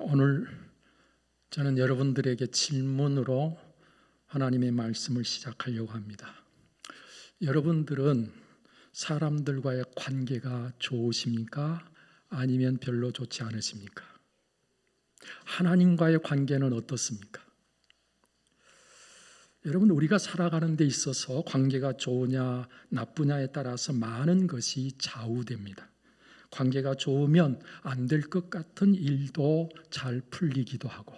오늘 저는 여러분들에게 질문으로 하나님의 말씀을 시작하려고 합니다. 여러분들은 사람들과의 관계가 좋으십니까? 아니면 별로 좋지 않으십니까? 하나님과의 관계는 어떻습니까? 여러분, 우리가 살아가는 데 있어서 관계가 좋으냐 나쁘냐에 따라서 많은 것이 좌우됩니다. 관계가 좋으면 안 될 것 같은 일도 잘 풀리기도 하고,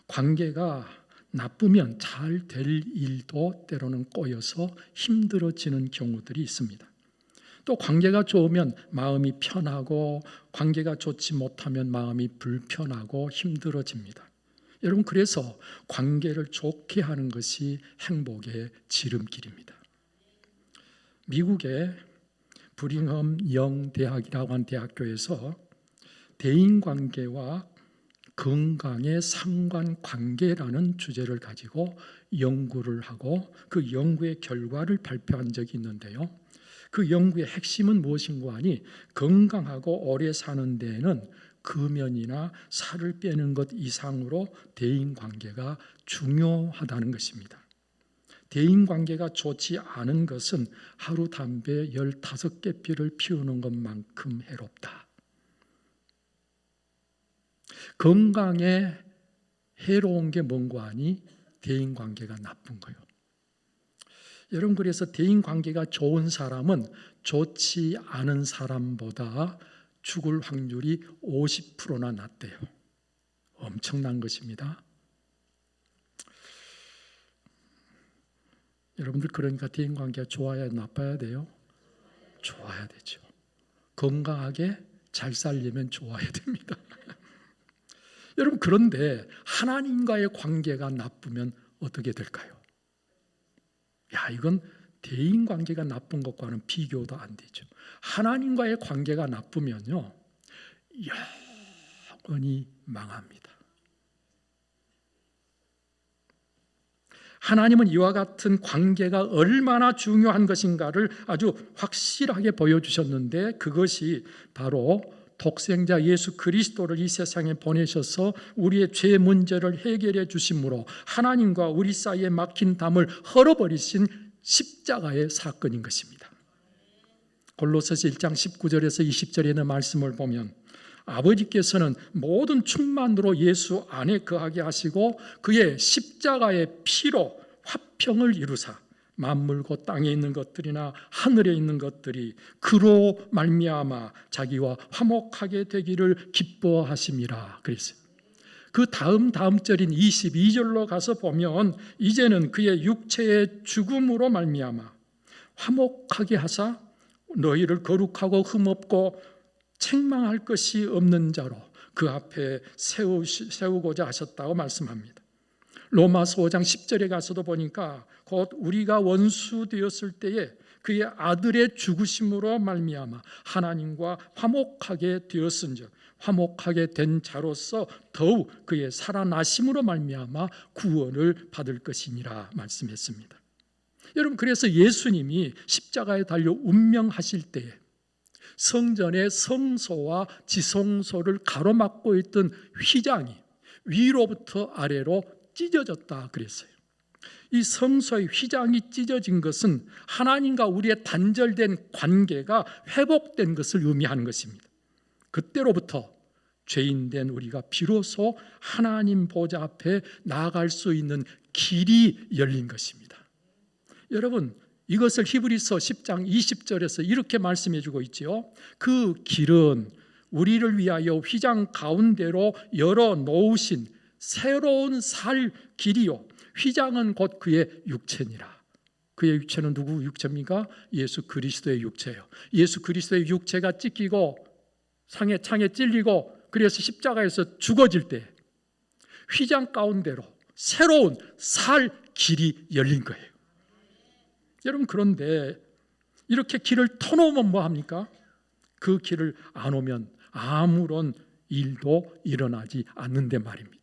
관계가 나쁘면 잘 될 일도 때로는 꼬여서 힘들어지는 경우들이 있습니다. 또 관계가 좋으면 마음이 편하고, 관계가 좋지 못하면 마음이 불편하고 힘들어집니다. 여러분, 그래서 관계를 좋게 하는 것이 행복의 지름길입니다. 미국의 브링엄 영 대학이라고 하는 대학교에서 대인관계와 건강의 상관관계라는 주제를 가지고 연구를 하고 그 연구의 결과를 발표한 적이 있는데요. 그 연구의 핵심은 무엇인가 하니, 건강하고 오래 사는 데에는 금연이나 살을 빼는 것 이상으로 대인관계가 중요하다는 것입니다. 대인관계가 좋지 않은 것은 하루 담배 15개 피를 피우는 것만큼 해롭다. 건강에 해로운 게 뭔가 하니 대인관계가 나쁜 거예요. 여러분, 그래서 대인관계가 좋은 사람은 좋지 않은 사람보다 죽을 확률이 50%나 낮대요. 엄청난 것입니다. 여러분들, 그러니까 대인관계가 좋아야 나빠야 돼요? 좋아야 되죠. 건강하게 잘 살려면 좋아야 됩니다. 여러분, 그런데 하나님과의 관계가 나쁘면 어떻게 될까요? 이건 대인관계가 나쁜 것과는 비교도 안 되죠. 하나님과의 관계가 나쁘면요, 영원히 망합니다. 하나님은 이와 같은 관계가 얼마나 중요한 것인가를 아주 확실하게 보여주셨는데, 그것이 바로 독생자 예수 그리스도를 이 세상에 보내셔서 우리의 죄 문제를 해결해 주심으로 하나님과 우리 사이에 막힌 담을 헐어버리신 십자가의 사건인 것입니다. 골로새서 1장 19절에서 20절에 있는 말씀을 보면, 아버지께서는 모든 충만으로 예수 안에 거하게 하시고 그의 십자가의 피로 화평을 이루사 만물고 땅에 있는 것들이나 하늘에 있는 것들이 그로 말미암아 자기와 화목하게 되기를 기뻐하심이라 그랬어요. 그 다음 절인 22절로 가서 보면, 이제는 그의 육체의 죽음으로 말미암아 화목하게 하사 너희를 거룩하고 흠없고 책망할 것이 없는 자로 그 앞에 세우고자 하셨다고 말씀합니다. 로마서 5장 10절에 가서도 보니까, 곧 우리가 원수 되었을 때에 그의 아들의 죽으심으로 말미암아 하나님과 화목하게 되었은즉 화목하게 된 자로서 더욱 그의 살아나심으로 말미암아 구원을 받을 것이니라 말씀했습니다. 여러분, 그래서 예수님이 십자가에 달려 운명하실 때에 성전의 성소와 지성소를 가로막고 있던 휘장이 위로부터 아래로 찢어졌다 그랬어요. 이 성소의 휘장이 찢어진 것은 하나님과 우리의 단절된 관계가 회복된 것을 의미하는 것입니다. 그때로부터 죄인된 우리가 비로소 하나님 보좌 앞에 나아갈 수 있는 길이 열린 것입니다. 여러분, 이것을 히브리서 10장 20절에서 이렇게 말씀해 주고 있지요. 그 길은 우리를 위하여 휘장 가운데로 열어 놓으신 새로운 살 길이요, 휘장은 곧 그의 육체니라. 그의 육체는 누구 육체입니까? 예수 그리스도의 육체예요. 예수 그리스도의 육체가 찢기고 창에 찔리고 그래서 십자가에서 죽어질 때 휘장 가운데로 새로운 살 길이 열린 거예요. 여러분, 그런데 이렇게 길을 터놓으면 뭐합니까? 그 길을 안 오면 아무런 일도 일어나지 않는데 말입니다.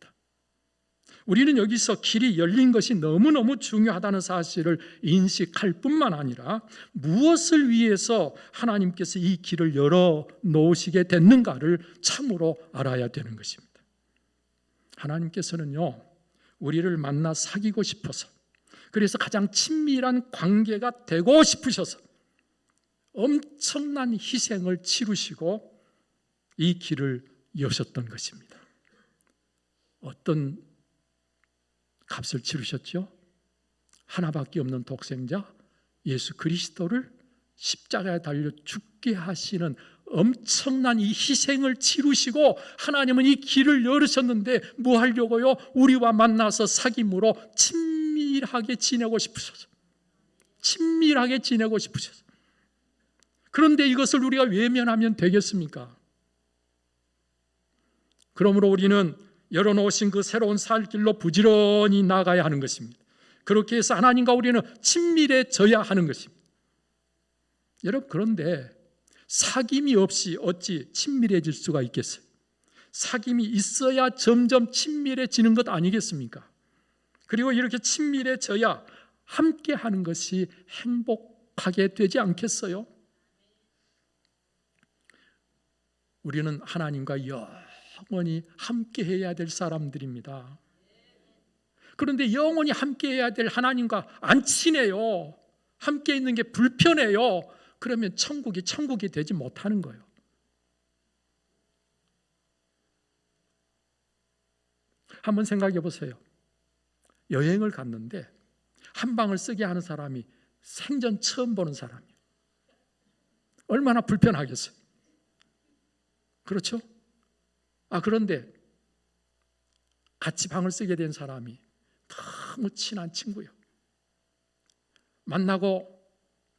우리는 여기서 길이 열린 것이 너무너무 중요하다는 사실을 인식할 뿐만 아니라, 무엇을 위해서 하나님께서 이 길을 열어 놓으시게 됐는가를 참으로 알아야 되는 것입니다. 하나님께서는요, 우리를 만나 사귀고 싶어서, 그래서 가장 친밀한 관계가 되고 싶으셔서 엄청난 희생을 치르시고 이 길을 여셨던 것입니다. 어떤 값을 치르셨죠? 하나밖에 없는 독생자 예수 그리스도를 십자가에 달려 죽게 하시는 엄청난 이 희생을 치르시고 하나님은 이 길을 열으셨는데 뭐 하려고요? 우리와 만나서 사귐으로 친밀하게 지내고 싶으셔서, 친밀하게 지내고 싶으셔서. 그런데 이것을 우리가 외면하면 되겠습니까? 그러므로 우리는 열어놓으신 그 새로운 살 길로 부지런히 나가야 하는 것입니다. 그렇게 해서 하나님과 우리는 친밀해져야 하는 것입니다. 여러분, 그런데 사귐이 없이 어찌 친밀해질 수가 있겠어요? 사귐이 있어야 점점 친밀해지는 것 아니겠습니까? 그리고 이렇게 친밀해져야 함께 하는 것이 행복하게 되지 않겠어요? 우리는 하나님과 영원히 함께 해야 될 사람들입니다. 그런데 영원히 함께 해야 될 하나님과 안 친해요. 함께 있는 게 불편해요. 그러면 천국이 되지 못하는 거예요. 한번 생각해 보세요. 여행을 갔는데 한 방을 쓰게 하는 사람이 생전 처음 보는 사람이에요. 얼마나 불편하겠어요. 그렇죠? 그런데 같이 방을 쓰게 된 사람이 너무 친한 친구예요. 만나고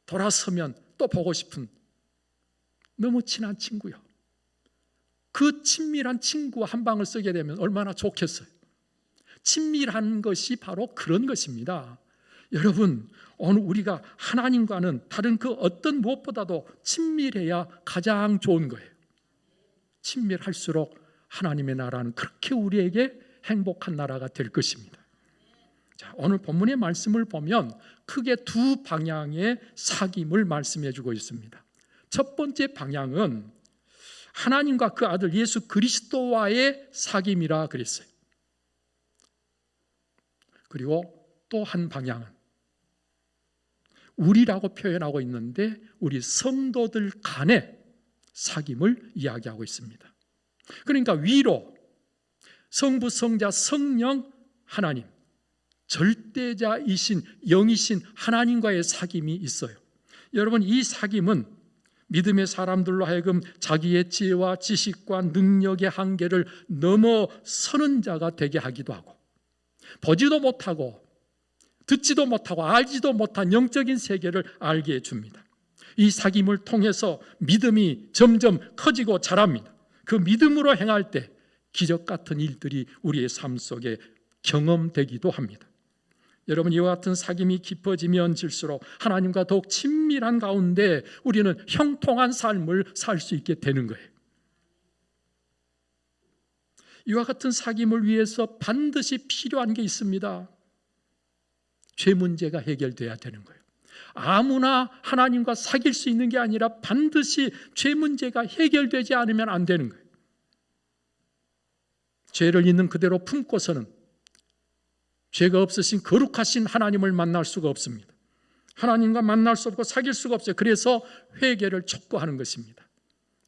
돌아서면 또 보고 싶은 너무 친한 친구요. 그 친밀한 친구와 한 방을 쓰게 되면 얼마나 좋겠어요. 친밀한 것이 바로 그런 것입니다. 여러분, 오늘 우리가 하나님과는 다른 그 어떤 무엇보다도 친밀해야 가장 좋은 거예요. 친밀할수록 하나님의 나라는 그렇게 우리에게 행복한 나라가 될 것입니다. 자, 오늘 본문의 말씀을 보면 크게 두 방향의 사귐을 말씀해 주고 있습니다. 첫 번째 방향은 하나님과 그 아들 예수 그리스도와의 사귐이라 그랬어요. 그리고 또 한 방향은 우리라고 표현하고 있는데 우리 성도들 간의 사귐을 이야기하고 있습니다. 그러니까 위로 성부, 성자, 성령 하나님, 절대자이신 영이신 하나님과의 사귐이 있어요. 여러분, 이 사귐은 믿음의 사람들로 하여금 자기의 지혜와 지식과 능력의 한계를 넘어서는 자가 되게 하기도 하고, 보지도 못하고 듣지도 못하고 알지도 못한 영적인 세계를 알게 해줍니다. 이 사귐을 통해서 믿음이 점점 커지고 자랍니다. 그 믿음으로 행할 때 기적 같은 일들이 우리의 삶 속에 경험되기도 합니다. 여러분, 이와 같은 사귐이 깊어지면 질수록 하나님과 더욱 친밀한 가운데 우리는 형통한 삶을 살 수 있게 되는 거예요. 이와 같은 사귐을 위해서 반드시 필요한 게 있습니다. 죄 문제가 해결돼야 되는 거예요. 아무나 하나님과 사귈 수 있는 게 아니라 반드시 죄 문제가 해결되지 않으면 안 되는 거예요. 죄를 있는 그대로 품고서는 죄가 없으신 거룩하신 하나님을 만날 수가 없습니다. 하나님과 만날 수 없고 사귈 수가 없어요. 그래서 회개를 촉구하는 것입니다.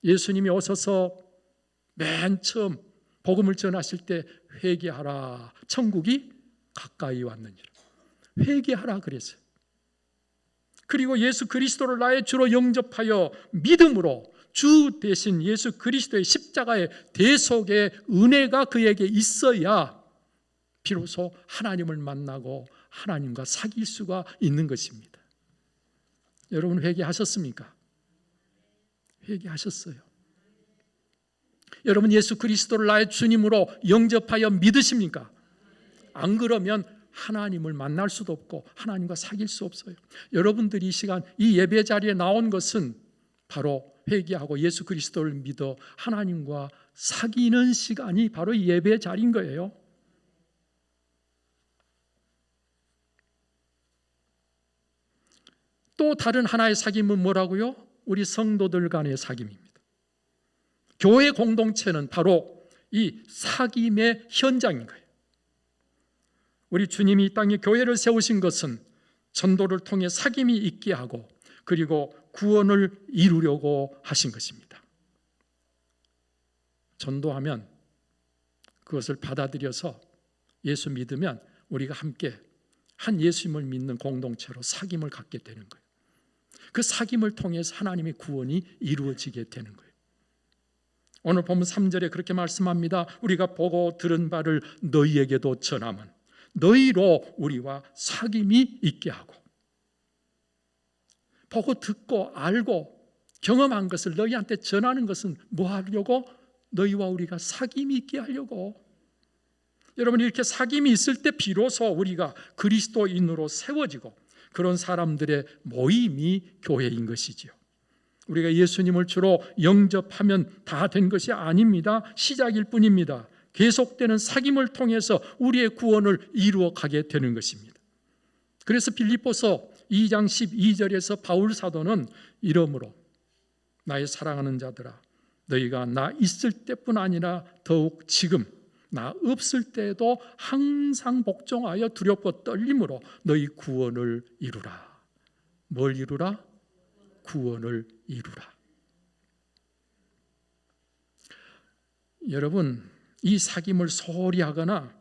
예수님이 오셔서 맨 처음 복음을 전하실 때 회개하라, 천국이 가까이 왔느니라. 회개하라 그랬어요. 그리고 예수 그리스도를 나의 주로 영접하여 믿음으로 주 대신 예수 그리스도의 십자가의 대속의 은혜가 그에게 있어야 비로소 하나님을 만나고 하나님과 사귈 수가 있는 것입니다. 여러분, 회개하셨습니까? 회개하셨어요. 여러분, 예수 그리스도를 나의 주님으로 영접하여 믿으십니까? 안 그러면 하나님을 만날 수도 없고 하나님과 사귈 수 없어요. 여러분들이 이 시간 이 예배 자리에 나온 것은 바로 회개하고 예수 그리스도를 믿어 하나님과 사귀는 시간이 바로 예배 자리인 거예요. 또 다른 하나의 사귐은 뭐라고요? 우리 성도들 간의 사귐입니다. 교회 공동체는 바로 이 사귐의 현장인 거예요. 우리 주님이 이 땅에 교회를 세우신 것은 전도를 통해 사귐이 있게 하고 그리고 구원을 이루려고 하신 것입니다. 전도하면 그것을 받아들여서 예수 믿으면 우리가 함께 한 예수님을 믿는 공동체로 사귐을 갖게 되는 거예요. 그 사귐을 통해서 하나님의 구원이 이루어지게 되는 거예요. 오늘 보면 3절에 그렇게 말씀합니다. 우리가 보고 들은 바를 너희에게도 전함은 너희로 우리와 사귐이 있게 하고, 보고 듣고 알고 경험한 것을 너희한테 전하는 것은 뭐 하려고? 너희와 우리가 사귐이 있게 하려고. 여러분, 이렇게 사귐이 있을 때 비로소 우리가 그리스도인으로 세워지고 그런 사람들의 모임이 교회인 것이지요. 우리가 예수님을 주로 영접하면 다 된 것이 아닙니다. 시작일 뿐입니다. 계속되는 사귐을 통해서 우리의 구원을 이루어 가게 되는 것입니다. 그래서 빌립보서 2장 12절에서 바울 사도는 이러므로 나의 사랑하는 자들아, 너희가 나 있을 때뿐 아니라 더욱 지금 나 없을 때에도 항상 복종하여 두렵고 떨림으로 너희 구원을 이루라. 뭘 이루라? 구원을 이루라. 여러분, 이 사귐을 소홀히 하거나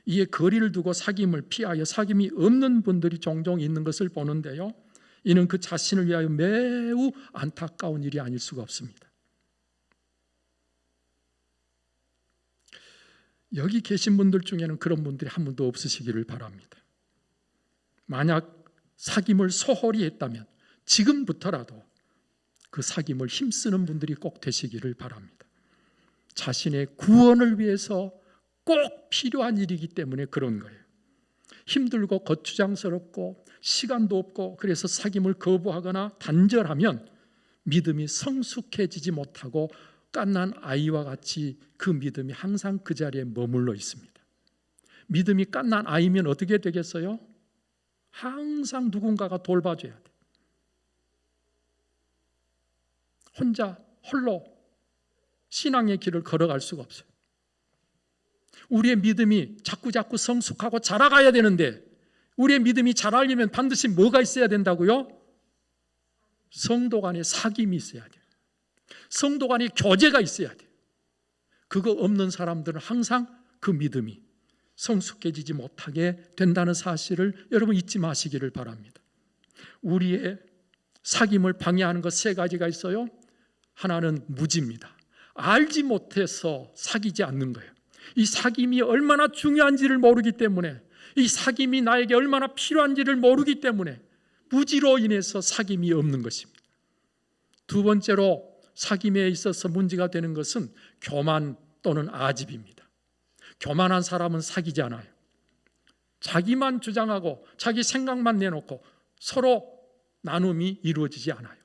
이에 거리를 두고 사귐을 피하여 사귐이 없는 분들이 종종 있는 것을 보는데요, 이는 그 자신을 위하여 매우 안타까운 일이 아닐 수가 없습니다. 여기 계신 분들 중에는 그런 분들이 한 분도 없으시기를 바랍니다. 만약 사귐을 소홀히 했다면 지금부터라도 그 사귐을 힘쓰는 분들이 꼭 되시기를 바랍니다. 자신의 구원을 위해서 꼭 필요한 일이기 때문에 그런 거예요. 힘들고 거추장스럽고 시간도 없고 그래서 사귐을 거부하거나 단절하면 믿음이 성숙해지지 못하고 갓난 아이와 같이 그 믿음이 항상 그 자리에 머물러 있습니다. 믿음이 갓난 아이면 어떻게 되겠어요? 항상 누군가가 돌봐줘야 돼. 혼자 홀로 신앙의 길을 걸어갈 수가 없어요. 우리의 믿음이 자꾸 성숙하고 자라가야 되는데, 우리의 믿음이 자라려면 반드시 뭐가 있어야 된다고요? 성도 간의 사귐이 있어야 돼요. 성도 간의 교제가 있어야 돼요. 그거 없는 사람들은 항상 그 믿음이 성숙해지지 못하게 된다는 사실을 여러분 잊지 마시기를 바랍니다. 우리의 사귐을 방해하는 것 세 가지가 있어요. 하나는 무지입니다. 알지 못해서 사귀지 않는 거예요. 이 사귐이 얼마나 중요한지를 모르기 때문에, 이 사귐이 나에게 얼마나 필요한지를 모르기 때문에 무지로 인해서 사귐이 없는 것입니다. 두 번째로 사귐에 있어서 문제가 되는 것은 교만 또는 아집입니다. 교만한 사람은 사귀지 않아요. 자기만 주장하고 자기 생각만 내놓고 서로 나눔이 이루어지지 않아요.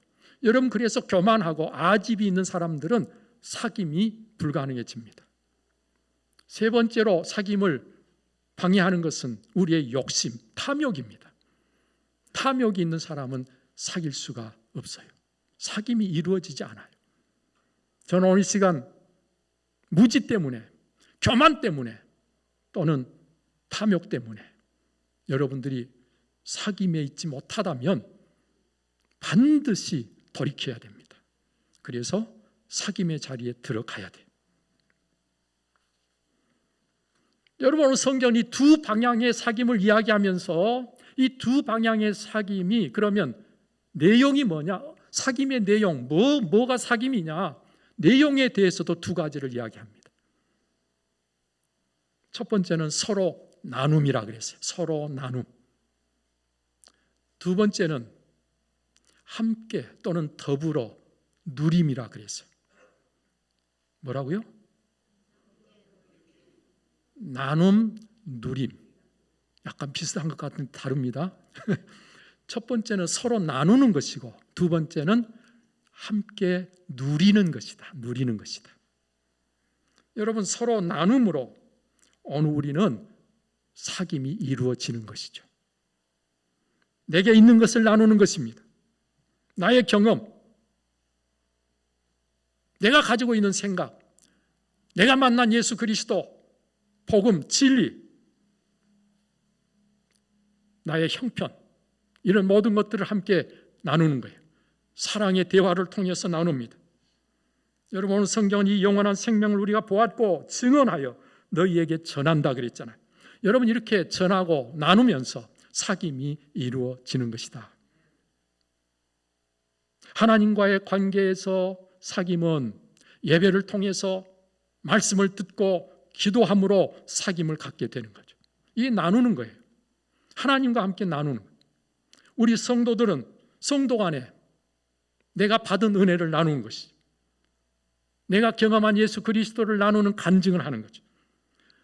여러분, 그래서 교만하고 아집이 있는 사람들은 사귐이 불가능해집니다. 세 번째로 사귐을 방해하는 것은 우리의 욕심, 탐욕입니다. 탐욕이 있는 사람은 사귈 수가 없어요. 사귐이 이루어지지 않아요. 저는 오늘 시간 무지 때문에, 교만 때문에 또는 탐욕 때문에 여러분들이 사귐에 있지 못하다면 반드시 돌이켜야 됩니다. 그래서 사귐의 자리에 들어가야 돼요. 여러분, 오늘 성경이 두 방향의 사귐을 이야기하면서 이 두 방향의 사귐이 그러면 내용이 뭐냐? 사귐의 내용, 뭐가 사귐이냐? 내용에 대해서도 두 가지를 이야기합니다. 첫 번째는 서로 나눔이라 그랬어요. 서로 나눔. 두 번째는 함께 또는 더불어 누림이라 그랬어요. 뭐라고요? 나눔, 누림. 약간 비슷한 것 같은데 다릅니다. 첫 번째는 서로 나누는 것이고 두 번째는 함께 누리는 것이다. 누리는 것이다. 여러분, 서로 나눔으로 오늘 우리는 사귐이 이루어지는 것이죠. 내게 있는 것을 나누는 것입니다. 나의 경험, 내가 가지고 있는 생각, 내가 만난 예수 그리스도, 복음, 진리, 나의 형편, 이런 모든 것들을 함께 나누는 거예요. 사랑의 대화를 통해서 나눕니다. 여러분, 오늘 성경은 이 영원한 생명을 우리가 보았고 증언하여 너희에게 전한다 그랬잖아요. 여러분, 이렇게 전하고 나누면서 사귐이 이루어지는 것이다. 하나님과의 관계에서 사귐은 예배를 통해서 말씀을 듣고 기도함으로 사귐을 갖게 되는 거죠. 이게 나누는 거예요. 하나님과 함께 나누는 거예요. 우리 성도들은 성도 간에 내가 받은 은혜를 나누는 것이, 내가 경험한 예수 그리스도를 나누는 간증을 하는 거죠.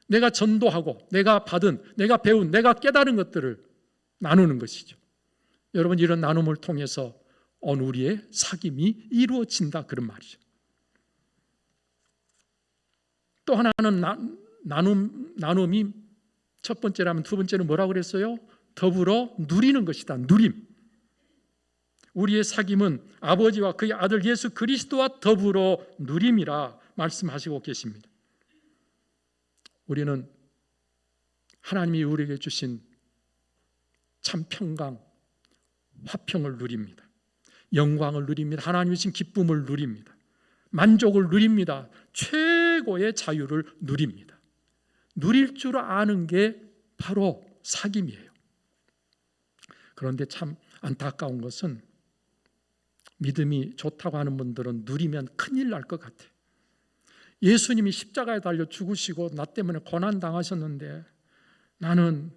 내가 전도하고 내가 받은, 내가 배운, 내가 깨달은 것들을 나누는 것이죠. 여러분, 이런 나눔을 통해서 오늘 우리의 사귐이 이루어진다, 그런 말이죠. 또 하나는 나눔이 첫 번째라면 두 번째는 뭐라고 그랬어요? 더불어 누리는 것이다. 누림. 우리의 사귐은 아버지와 그의 아들 예수 그리스도와 더불어 누림이라 말씀하시고 계십니다. 우리는 하나님이 우리에게 주신 참 평강, 화평을 누립니다. 영광을 누립니다. 하나님이 주신 기쁨을 누립니다. 만족을 누립니다. 최고의 자유를 누립니다. 누릴 줄 아는 게 바로 사귐이에요. 그런데 참 안타까운 것은 믿음이 좋다고 하는 분들은 누리면 큰일 날 것 같아요. 예수님이 십자가에 달려 죽으시고 나 때문에 고난당하셨는데 나는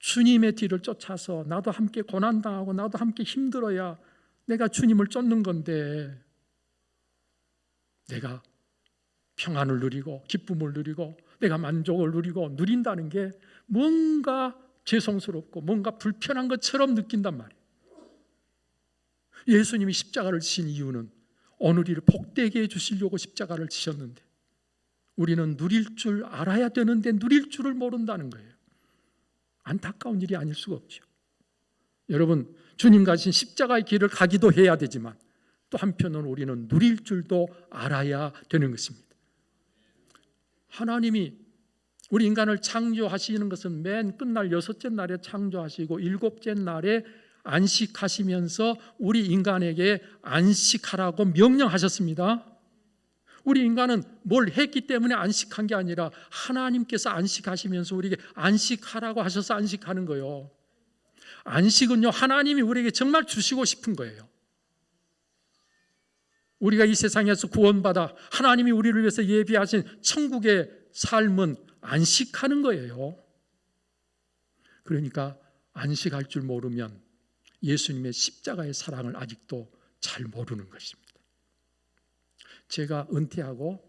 주님의 뒤를 쫓아서 나도 함께 고난당하고 나도 함께 힘들어야 내가 주님을 쫓는 건데, 내가 평안을 누리고 기쁨을 누리고 내가 만족을 누리고 누린다는 게 뭔가 죄송스럽고 뭔가 불편한 것처럼 느낀단 말이에요. 예수님이 십자가를 지신 이유는 오늘 이를 복되게 해주시려고 십자가를 지셨는데 우리는 누릴 줄 알아야 되는데 누릴 줄을 모른다는 거예요. 안타까운 일이 아닐 수가 없죠. 여러분, 주님 가신 십자가의 길을 가기도 해야 되지만 또 한편으로는 우리는 누릴 줄도 알아야 되는 것입니다. 하나님이 우리 인간을 창조하시는 것은 맨 끝날 여섯째 날에 창조하시고 일곱째 날에 안식하시면서 우리 인간에게 안식하라고 명령하셨습니다. 우리 인간은 뭘 했기 때문에 안식한 게 아니라 하나님께서 안식하시면서 우리에게 안식하라고 하셔서 안식하는 거예요. 안식은요, 하나님이 우리에게 정말 주시고 싶은 거예요. 우리가 이 세상에서 구원받아 하나님이 우리를 위해서 예비하신 천국의 삶은 안식하는 거예요. 그러니까 안식할 줄 모르면 예수님의 십자가의 사랑을 아직도 잘 모르는 것입니다. 제가 은퇴하고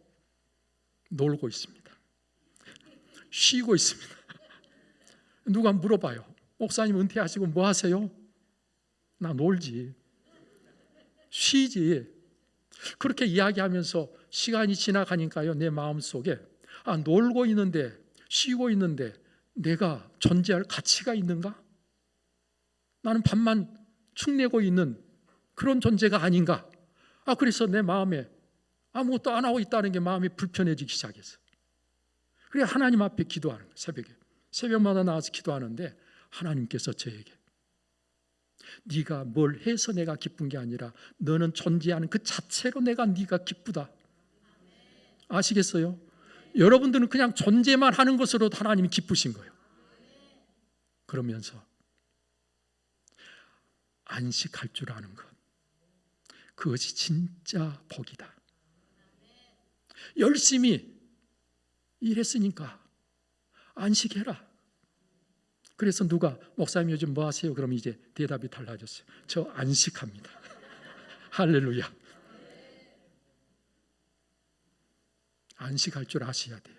놀고 있습니다. 쉬고 있습니다. 누가 물어봐요. 목사님 은퇴하시고 뭐 하세요? 나 놀지, 쉬지. 그렇게 이야기하면서 시간이 지나가니까요, 내 마음속에 놀고 있는데 쉬고 있는데 내가 존재할 가치가 있는가? 나는 밥만 축내고 있는 그런 존재가 아닌가? 그래서 내 마음에 아무것도 안 하고 있다는 게 마음이 불편해지기 시작했어요. 그래 하나님 앞에 기도하는 거예요. 새벽마다 나와서 기도하는데 하나님께서 저에게 네가 뭘 해서 내가 기쁜 게 아니라 너는 존재하는 그 자체로 네가 기쁘다. 아시겠어요? 여러분들은 그냥 존재만 하는 것으로도 하나님이 기쁘신 거예요. 그러면서 안식할 줄 아는 것, 그것이 진짜 복이다. 열심히 일했으니까 안식해라. 그래서 누가 목사님 요즘 뭐 하세요? 그럼 이제 대답이 달라졌어요. 저 안식합니다. 할렐루야. 안식할 줄 아셔야 돼요.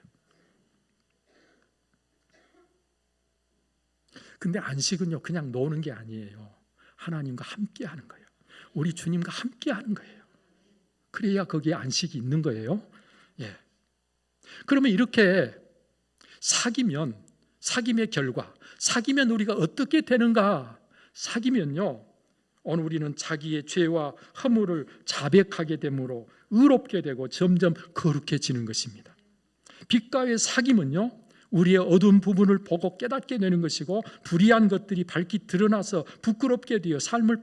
근데 안식은요, 그냥 노는 게 아니에요. 하나님과 함께 하는 거예요. 우리 주님과 함께 하는 거예요. 그래야 거기에 안식이 있는 거예요. 예. 그러면 이렇게 사귐의 결과, 사귀면 우리가 어떻게 되는가? 사귀면요, 오늘 우리는 자기의 죄와 허물을 자백하게 되므로 의롭게 되고 점점 거룩해지는 것입니다. 빛과의 사귐은요, 우리의 어두운 부분을 보고 깨닫게 되는 것이고, 불의한 것들이 밝히 드러나서 부끄럽게 되어 삶을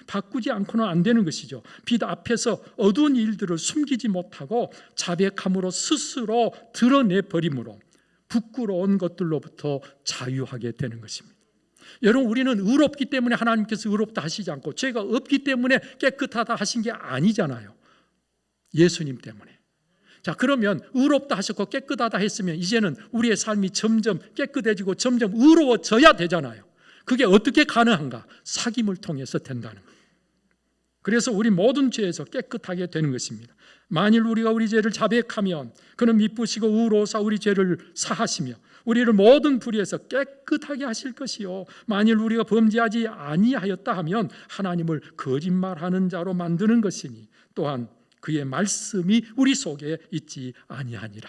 바꾸지 않고는 안 되는 것이죠. 빛 앞에서 어두운 일들을 숨기지 못하고 자백함으로 스스로 드러내 버림으로 부끄러운 것들로부터 자유하게 되는 것입니다. 여러분, 우리는 의롭기 때문에 하나님께서 의롭다 하시지 않고, 죄가 없기 때문에 깨끗하다 하신 게 아니잖아요. 예수님 때문에. 자, 그러면 의롭다 하셨고 깨끗하다 했으면 이제는 우리의 삶이 점점 깨끗해지고 점점 의로워져야 되잖아요. 그게 어떻게 가능한가? 사귐을 통해서 된다는 거예요. 그래서 우리 모든 죄에서 깨끗하게 되는 것입니다. 만일 우리가 우리 죄를 자백하면 그는 미쁘시고 의로우사 우리 죄를 사하시며 우리를 모든 불의에서 깨끗하게 하실 것이요, 만일 우리가 범죄하지 아니하였다 하면 하나님을 거짓말하는 자로 만드는 것이니 또한 그의 말씀이 우리 속에 있지 아니하니라.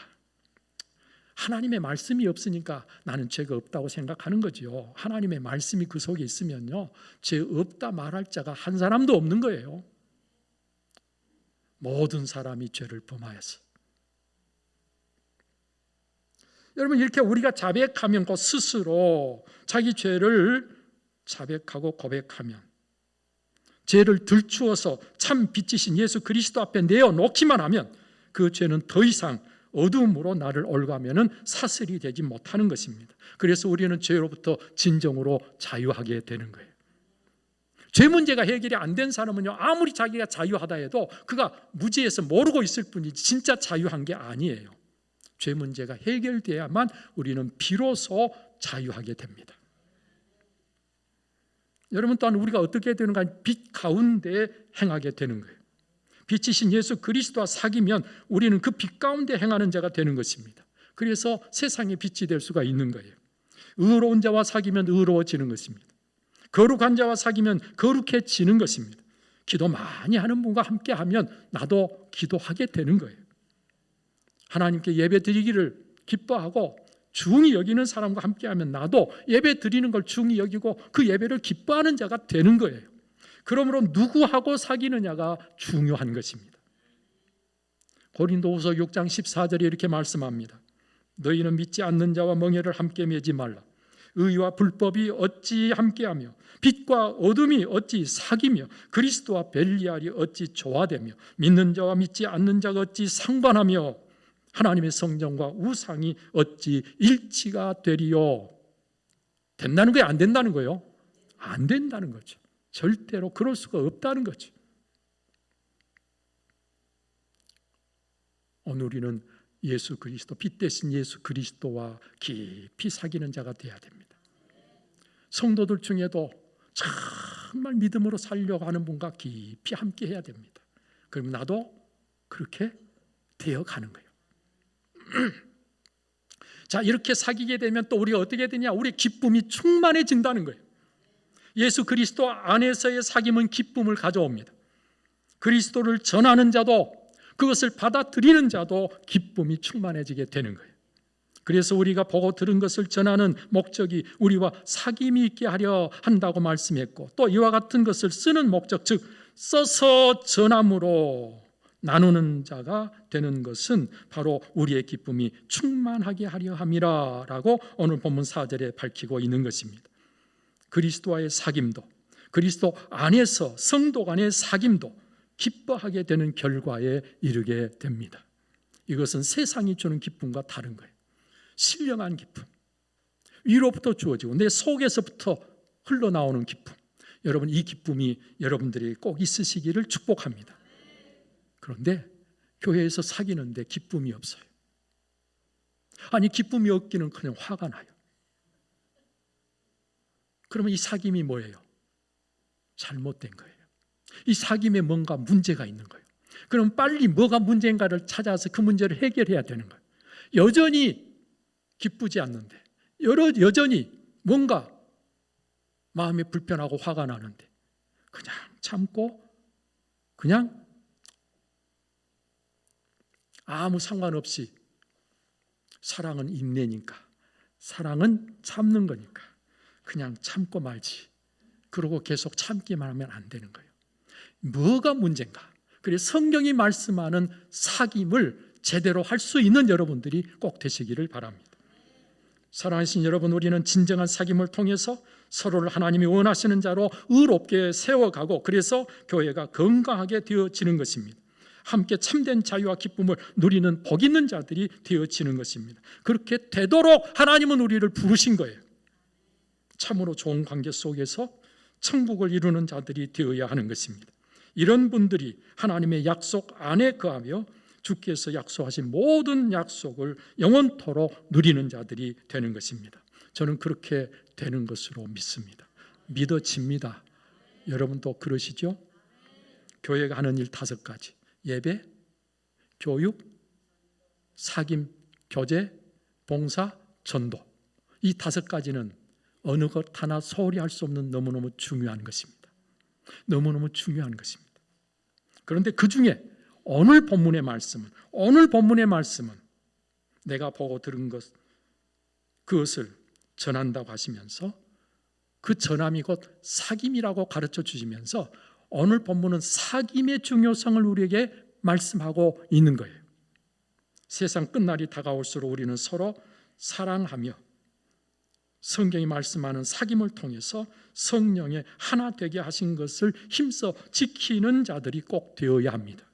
하나님의 말씀이 없으니까 나는 죄가 없다고 생각하는 거죠. 하나님의 말씀이 그 속에 있으면요, 죄 없다 말할 자가 한 사람도 없는 거예요. 모든 사람이 죄를 범하여서. 여러분, 이렇게 우리가 자백하면 그 스스로 자기 죄를 자백하고 고백하면, 죄를 들추어서 참 빛이신 예수 그리스도 앞에 내어놓기만 하면 그 죄는 더 이상 어두움으로 나를 올가면은 사슬이 되지 못하는 것입니다. 그래서 우리는 죄로부터 진정으로 자유하게 되는 거예요. 죄 문제가 해결이 안 된 사람은요, 아무리 자기가 자유하다 해도 그가 무지해서 모르고 있을 뿐이지 진짜 자유한 게 아니에요. 죄 문제가 해결돼야만 우리는 비로소 자유하게 됩니다. 여러분, 또한 우리가 어떻게 되는가? 빛 가운데 행하게 되는 거예요. 빛이신 예수 그리스도와 사귀면 우리는 그 빛 가운데 행하는 자가 되는 것입니다. 그래서 세상의 빛이 될 수가 있는 거예요. 의로운 자와 사귀면 의로워지는 것입니다. 거룩한 자와 사귀면 거룩해지는 것입니다. 기도 많이 하는 분과 함께하면 나도 기도하게 되는 거예요. 하나님께 예배 드리기를 기뻐하고 중히 여기는 사람과 함께하면 나도 예배 드리는 걸 중히 여기고 그 예배를 기뻐하는 자가 되는 거예요. 그러므로 누구하고 사귀느냐가 중요한 것입니다. 고린도후서 6장 14절에 이렇게 말씀합니다. 너희는 믿지 않는 자와 멍에를 함께 매지 말라. 의와 불법이 어찌 함께하며 빛과 어둠이 어찌 사귀며 그리스도와 벨리알이 어찌 조화되며 믿는 자와 믿지 않는 자가 어찌 상관하며 하나님의 성전과 우상이 어찌 일치가 되리요. 된다는 거예요? 안 된다는 거예요? 안 된다는 거죠. 절대로 그럴 수가 없다는 거죠. 오늘 우리는 예수 그리스도, 빛 대신 예수 그리스도와 깊이 사귀는 자가 되어야 됩니다. 성도들 중에도 정말 믿음으로 살려고 하는 분과 깊이 함께 해야 됩니다. 그럼 나도 그렇게 되어가는 거예요. 자, 이렇게 사귀게 되면 또 우리가 어떻게 되냐? 우리의 기쁨이 충만해진다는 거예요. 예수 그리스도 안에서의 사귐은 기쁨을 가져옵니다. 그리스도를 전하는 자도 그것을 받아들이는 자도 기쁨이 충만해지게 되는 거예요. 그래서 우리가 보고 들은 것을 전하는 목적이 우리와 사귐이 있게 하려 한다고 말씀했고, 또 이와 같은 것을 쓰는 목적, 즉 써서 전함으로 나누는 자가 되는 것은 바로 우리의 기쁨이 충만하게 하려 함이라 라고 오늘 본문 4절에 밝히고 있는 것입니다. 그리스도와의 사귐도, 그리스도 안에서 성도 간의 사귐도 기뻐하게 되는 결과에 이르게 됩니다. 이것은 세상이 주는 기쁨과 다른 거예요. 신령한 기쁨, 위로부터 주어지고 내 속에서부터 흘러나오는 기쁨. 여러분, 이 기쁨이 여러분들이 꼭 있으시기를 축복합니다. 그런데 교회에서 사귀는데 기쁨이 없어요. 아니, 기쁨이 없기는커녕 화가 나요. 그러면 이 사귐이 뭐예요? 잘못된 거예요. 이 사귐에 뭔가 문제가 있는 거예요. 그럼 빨리 뭐가 문제인가를 찾아서 그 문제를 해결해야 되는 거예요. 여전히 기쁘지 않는데, 여전히 뭔가 마음이 불편하고 화가 나는데 그냥 참고 그냥 아무 상관없이, 사랑은 인내니까, 사랑은 참는 거니까 그냥 참고 말지, 그러고 계속 참기만 하면 안 되는 거예요. 뭐가 문제인가? 그래서 성경이 말씀하는 사귐을 제대로 할 수 있는 여러분들이 꼭 되시기를 바랍니다. 사랑하신 여러분, 우리는 진정한 사귐을 통해서 서로를 하나님이 원하시는 자로 의롭게 세워가고, 그래서 교회가 건강하게 되어지는 것입니다. 함께 참된 자유와 기쁨을 누리는 복 있는 자들이 되어지는 것입니다. 그렇게 되도록 하나님은 우리를 부르신 거예요. 참으로 좋은 관계 속에서 천국을 이루는 자들이 되어야 하는 것입니다. 이런 분들이 하나님의 약속 안에 거하며 주께서 약속하신 모든 약속을 영원토록 누리는 자들이 되는 것입니다. 저는 그렇게 되는 것으로 믿습니다. 믿어집니다. 여러분도 그러시죠? 교회가 하는 일 5가지: 예배, 교육, 사귐, 교제, 봉사, 전도. 이 5가지는 어느 것 하나 소홀히 할 수 없는 너무너무 중요한 것입니다. 너무너무 중요한 것입니다. 그런데 그 중에 오늘 본문의 말씀은 내가 보고 들은 그것을 전한다고 하시면서, 그 전함이 곧 사귐이라고 가르쳐 주시면서 오늘 본문은 사귐의 중요성을 우리에게 말씀하고 있는 거예요. 세상 끝날이 다가올수록 우리는 서로 사랑하며 성경이 말씀하는 사귐을 통해서 성령의 하나 되게 하신 것을 힘써 지키는 자들이 꼭 되어야 합니다.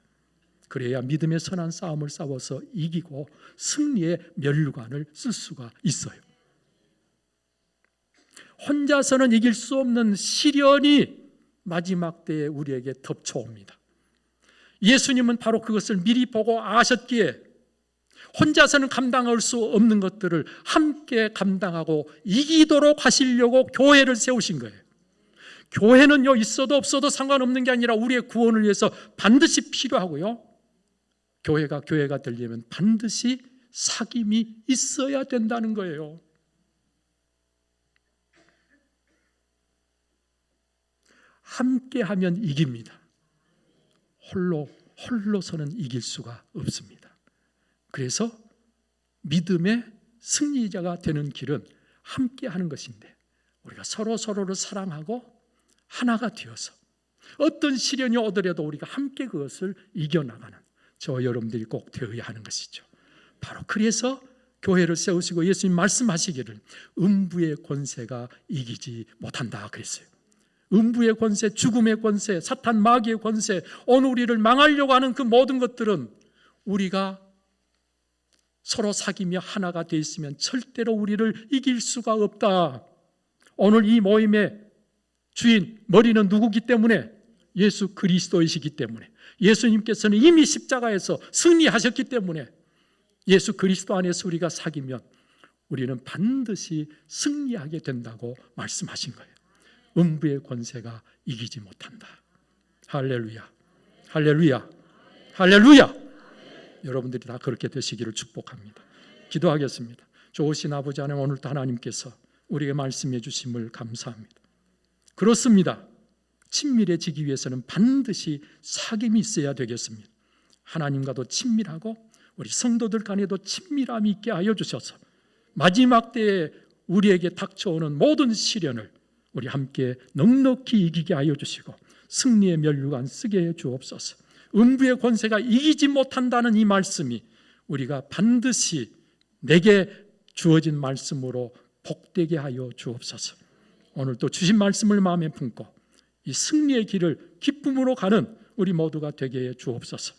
그래야 믿음의 선한 싸움을 싸워서 이기고 승리의 면류관을 쓸 수가 있어요. 혼자서는 이길 수 없는 시련이 마지막 때에 우리에게 덮쳐옵니다. 예수님은 바로 그것을 미리 보고 아셨기에 혼자서는 감당할 수 없는 것들을 함께 감당하고 이기도록 하시려고 교회를 세우신 거예요. 교회는요, 있어도 없어도 상관없는 게 아니라 우리의 구원을 위해서 반드시 필요하고요, 교회가 되려면 반드시 사귐이 있어야 된다는 거예요. 함께하면 이깁니다. 홀로서는 이길 수가 없습니다. 그래서 믿음의 승리자가 되는 길은 함께하는 것인데, 우리가 서로를 사랑하고 하나가 되어서 어떤 시련이 오더라도 우리가 함께 그것을 이겨나가는 저 여러분들이 꼭 되어야 하는 것이죠. 바로 그래서 교회를 세우시고 예수님 말씀하시기를 음부의 권세가 이기지 못한다 그랬어요. 음부의 권세, 죽음의 권세, 사탄 마귀의 권세, 오늘 우리를 망하려고 하는 그 모든 것들은 우리가 서로 사귀며 하나가 되어 있으면 절대로 우리를 이길 수가 없다. 오늘 이 모임의 주인, 머리는 누구기 때문에? 예수 그리스도이시기 때문에, 예수님께서는 이미 십자가에서 승리하셨기 때문에 예수 그리스도 안에서 우리가 사귀면 우리는 반드시 승리하게 된다고 말씀하신 거예요. 음부의 권세가 이기지 못한다. 할렐루야, 할렐루야, 할렐루야. 여러분들이 다 그렇게 되시기를 축복합니다. 기도하겠습니다. 좋으신 아버지 하나님, 오늘도 하나님께서 우리에게 말씀해 주심을 감사합니다. 그렇습니다. 친밀해지기 위해서는 반드시 사귐이 있어야 되겠습니다. 하나님과도 친밀하고 우리 성도들 간에도 친밀함이 있게 하여 주셔서 마지막 때에 우리에게 닥쳐오는 모든 시련을 우리 함께 넉넉히 이기게 하여 주시고 승리의 면류관 쓰게 해 주옵소서. 음부의 권세가 이기지 못한다는 이 말씀이 우리가 반드시 내게 주어진 말씀으로 복되게 하여 주옵소서. 오늘 또 주신 말씀을 마음에 품고 이 승리의 길을 기쁨으로 가는 우리 모두가 되게 해 주옵소서.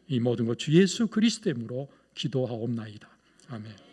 이 모든 것 주 예수 그리스도 이름으로 기도하옵나이다. 아멘.